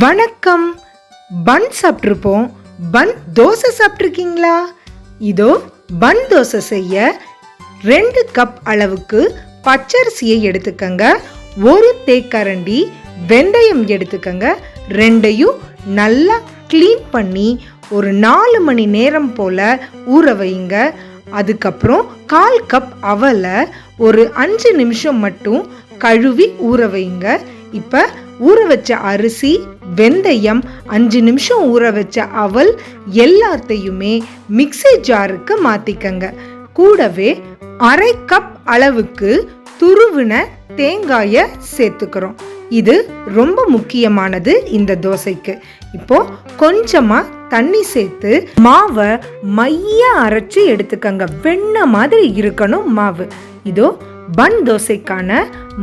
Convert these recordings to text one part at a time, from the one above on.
வணக்கம். பன் சாப்பிட்ருப்போம். பன் தோசை சாப்பிட்ருக்கீங்களா? இதோ பன் தோசை செய்ய 2 கப் அளவுக்கு பச்சரிசியை எடுத்துக்கங்க. 1 தேக்கரண்டி வெந்தயம் எடுத்துக்கங்க. ரெண்டையும் நல்லா க்ளீன் பண்ணி ஒரு 4 மணி நேரம் போல் ஊற வைங்க. அதுக்கப்புறம் 1/4 கப் அவலை ஒரு 5 நிமிஷம் மட்டும் கழுவி ஊற வைங்க. இப்போ ஊற வச்ச அரிசி, வெந்தயம், 5 நிமிஷம் ஊற வச்ச அவல் எல்லாத்தையுமே மிக்ஸி ஜாருக்கு மாற்றிக்கங்க. கூடவே 1/2 கப் அளவுக்கு துருவின தேங்காயை சேர்த்துக்கிறோம். இது ரொம்ப முக்கியமானது இந்த தோசைக்கு. இப்போ கொஞ்சமா தண்ணி சேர்த்து மாவை மைய அரைச்சி எடுத்துக்கங்க. வெண்ணெய் மாதிரி இருக்கணும் மாவு. இதோ பன் தோசைக்கான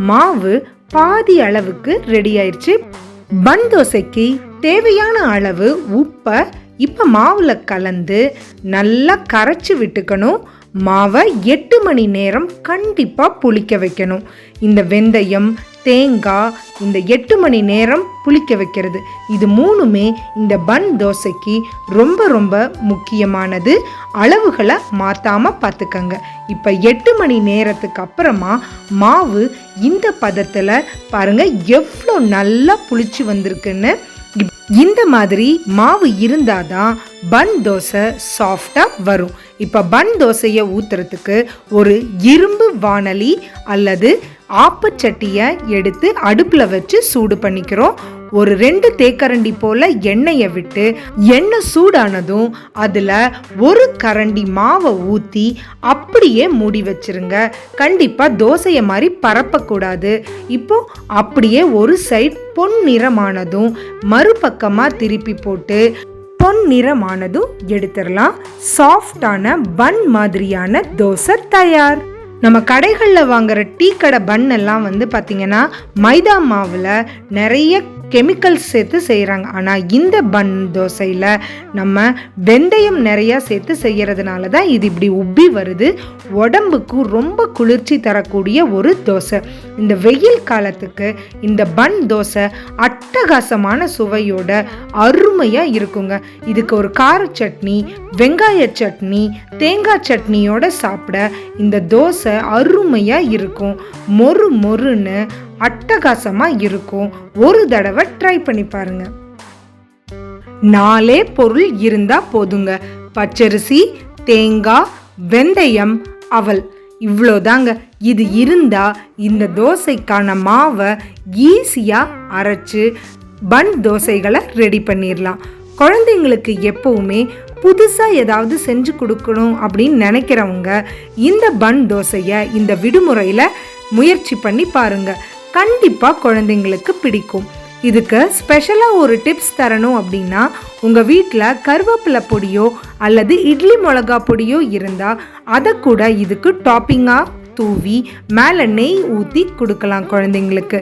மாவு பாதி அளவுக்கு ரெடி ஆயிடுச்சு. பன் தோசைக்கு தேவையான அளவு உப்பை இப்போ மாவில் கலந்து நல்லா கரைச்சி விட்டுக்கணும். மாவை 8 மணி நேரம் கண்டிப்பாக புளிக்க வைக்கணும். இந்த வெந்தயம், தேங்காய் இந்த 8 மணி நேரம் புளிக்க வைக்கிறது, இது 3மே இந்த பன் தோசைக்கு ரொம்ப ரொம்ப முக்கியமானது. அளவுகளை மாற்றாமல் பார்த்துக்கங்க. இப்போ 8 மணி நேரத்துக்கு அப்புறமா மாவு இந்த பதத்தில் பாருங்கள் எவ்வளோ நல்லா புளிச்சு வந்திருக்குன்னு. இந்த மாதிரி மாவு இருந்தால் தான் பன் தோசை சாஃப்டாக வரும். இப்போ பன் தோசையை ஊற்றுறதுக்கு ஒரு இரும்பு வாணலி அல்லது ஆப்பச்சட்டியை எடுத்து அடுப்பில் வச்சு சூடு பண்ணிக்கிறோம். ஒரு 2 தேக்கரண்டி போல் எண்ணெயை விட்டு எண்ணெய் சூடானதும் அதில் 1 கரண்டி மாவை ஊற்றி அப்படியே மூடி வச்சிருங்க. கண்டிப்பாக தோசையை மாதிரி பரப்பக்கூடாது. இப்போ அப்படியே ஒரு சைட் பொன்னிறமானதும் மறுபக்கமாக திருப்பி போட்டு பொன்னிறமானதும் எடுத்துடலாம். சாஃப்டான பன் மாதிரியான தோசை தயார். நம்ம கடைகளில் வாங்குற டீ கடை பன் எல்லாம் பார்த்திங்கன்னா மைதா மாவில் நிறைய கெமிக்கல்ஸ் சேர்த்து செய்கிறாங்க. ஆனால் இந்த பன் தோசையில் நம்ம வெந்தயம் நிறையா சேர்த்து செய்கிறதுனால தான் இது இப்படி உப்பி வருது. உடம்புக்கு ரொம்ப குளிர்ச்சி தரக்கூடிய ஒரு தோசை. இந்த வெயில் காலத்துக்கு இந்த பன் தோசை அட்டகாசமான சுவையோட அருமையாக இருக்குங்க. இதுக்கு ஒரு கார சட்னி, வெங்காய சட்னி, தேங்காய் சட்னியோட சாப்பிட இந்த தோசை அருமையாக இருக்கும். மொறு மொறுன்னு அட்டகாசமாக இருக்கும். ஒரு தடவை ட்ரை பண்ணி பாருங்க. 4 பொருள் இருந்தா போதுங்க. பச்சரிசி, தேங்காய், வெந்தயம், அவல், இவ்வளோதாங்க. இது இருந்தா இந்த தோசைக்கான மாவை ஈஸியாக அரைச்சு பன் தோசைகளை ரெடி பண்ணிடலாம். குழந்தைங்களுக்கு எப்பவுமே புதுசாக ஏதாவது செஞ்சு கொடுக்கணும் அப்படின்னு நினைக்கிறவங்க இந்த பன் தோசையை இந்த விடுமுறையில் முயற்சி பண்ணி பாருங்க. கண்டிப்பாக குழந்தைங்களுக்கு பிடிக்கும். இதுக்கு ஸ்பெஷலாக ஒரு டிப்ஸ் தரணும் அப்படின்னா, உங்கள் வீட்டில் கருவேப்பிலை பொடியோ அல்லது இட்லி மிளகா பொடியோ இருந்தால் அதை கூட இதுக்கு டாப்பிங்காக தூவி மேலே நெய் ஊற்றி கொடுக்கலாம் குழந்தைங்களுக்கு.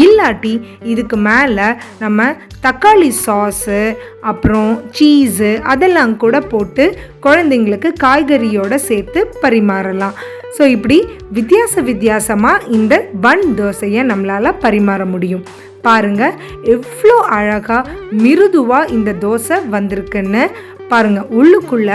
இல்லாட்டி இதுக்கு மேலே நம்ம தக்காளி சாஸு, அப்புறம் சீஸு அதெல்லாம் கூட போட்டு குழந்தைங்களுக்கு காய்கறியோடு சேர்த்து பரிமாறலாம். ஸோ இப்படி வித்தியாசமாக இந்த பன் தோசையை நம்மளால் பரிமாற முடியும். பாருங்கள் எவ்வளோ அழகாக மிருதுவாக இந்த தோசை வந்திருக்குன்னு பாருங்கள். உள்ளுக்குள்ள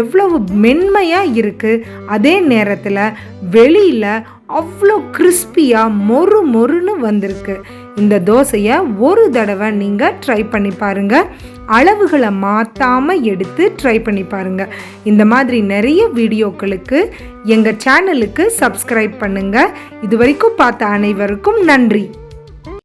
எவ்வளவு மென்மையாக இருக்குது, அதே நேரத்தில் வெளியில் அவ்வளோ கிறிஸ்பியாக மொறு மொறுன்னு வந்திருக்கு. இந்த தோசையை ஒரு தடவை நீங்கள் ட்ரை பண்ணி பாருங்கள். அளவுகளை மாற்றாமல் எடுத்து ட்ரை பண்ணி பாருங்கள். இந்த மாதிரி நிறைய வீடியோக்களுக்கு எங்கள் சேனலுக்கு சப்ஸ்கிரைப் பண்ணுங்கள். இது வரைக்கும் பார்த்த அனைவருக்கும் நன்றி.